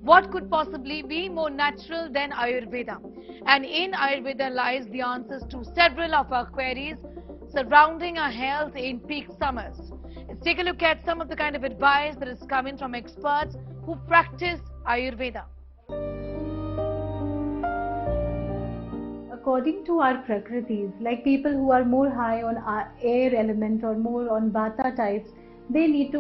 What could possibly be more natural than Ayurveda? And in Ayurveda lies the answers to several of our queries surrounding our health in peak summers. Let's take a look at some of the kind of advice that is coming from experts who practice Ayurveda. According to our prakritis, like people who are more high on air element or more on vata types, they need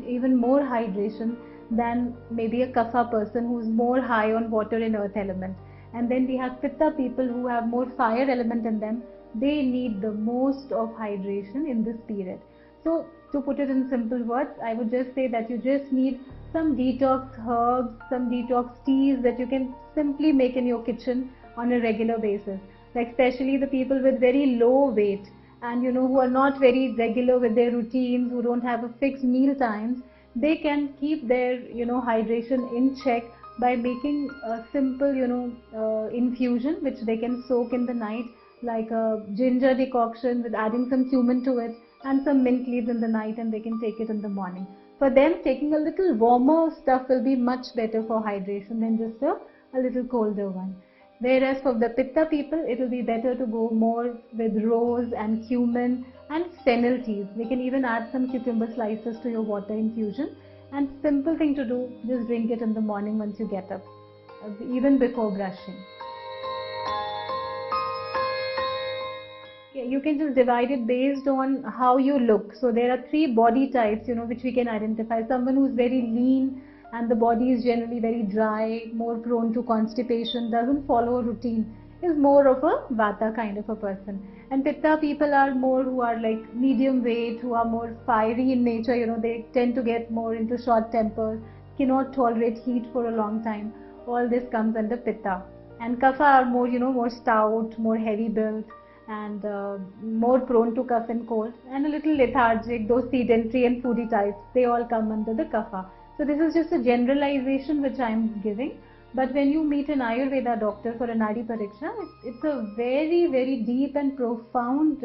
even more hydration than maybe a kapha person who's more high on water and earth element. And then we have pitta people who have more fire element in them. They need the most of hydration in this period. So to put it in simple words, I would just say that you just need some detox herbs, some detox teas that you can simply make in your kitchen on a regular basis. Like especially the people with very low weight and who are not very regular with their routines, who don't have a fixed meal times, they can keep their hydration in check by making a simple infusion which they can soak in the night, like a ginger decoction with adding some cumin to it and some mint leaves in the night, and they can take it in the morning. For them, taking a little warmer stuff will be much better for hydration than just a little colder one. Whereas for the pitta people, it will be better to go more with rose and cumin and fennel teas. We can even add some cucumber slices to your water infusion, and simple thing to do, just drink it in the morning once you get up, even before brushing. You can just divide it based on how you look. So there are 3 body types, which we can identify. Someone who's very lean and the body is generally very dry, more prone to constipation, doesn't follow a routine, is more of a vata kind of a person. And pitta people are more who are like medium weight, who are more fiery in nature, they tend to get more into short tempers, cannot tolerate heat for a long time. All this comes under pitta. And kapha are more, more stout, more heavy built, and more prone to cough and cold, and a little lethargic. Those sedentary and foodie types, they all come under the kapha. So this is just a generalization which I am giving. But when you meet an Ayurveda doctor for a Nadi Pariksha, it's a very, very deep and profound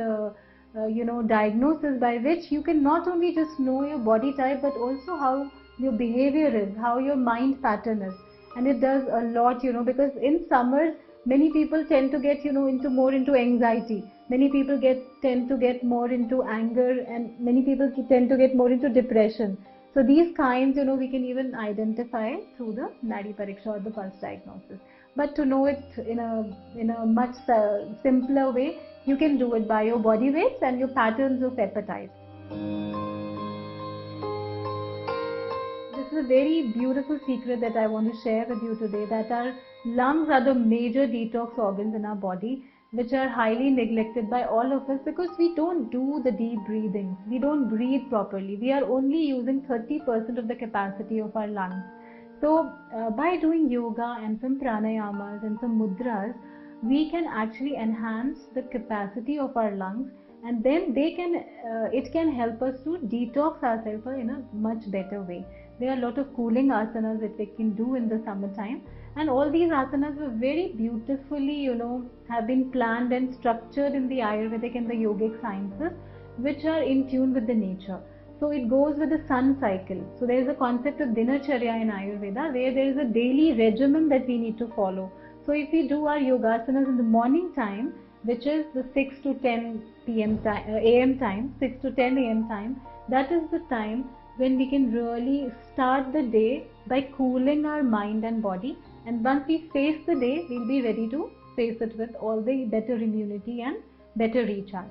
diagnosis by which you can not only just know your body type, but also how your behavior is, how your mind pattern is. And it does a lot, because in summers, many people tend to get, more into anxiety. Many people tend to get more into anger, and many people tend to get more into depression. So these kinds, we can even identify through the Nadi Pariksha or the pulse diagnosis. But to know it in a much simpler way, you can do it by your body weights and your patterns of appetite. This is a very beautiful secret that I want to share with you today, that our lungs are the major detox organs in our body, which are highly neglected by all of us because we don't do the deep breathing. We don't breathe properly. We are only using 30% of the capacity of our lungs. So by doing yoga and some pranayamas and some mudras, we can actually enhance the capacity of our lungs, and then it can help us to detox ourselves in a much better way. There are a lot of cooling asanas that we can do in the summertime. And all these asanas were very beautifully, have been planned and structured in the Ayurvedic and the yogic sciences, which are in tune with the nature. So it goes with the sun cycle. So there is a concept of dinacharya in Ayurveda, where there is a daily regimen that we need to follow. So if we do our yogasanas in the morning time, which is the 6 to 10 a.m. time, 6 to 10 a.m. time, that is the time when we can really start the day by cooling our mind and body. And once we face the day, we'll be ready to face it with all the better immunity and better recharge.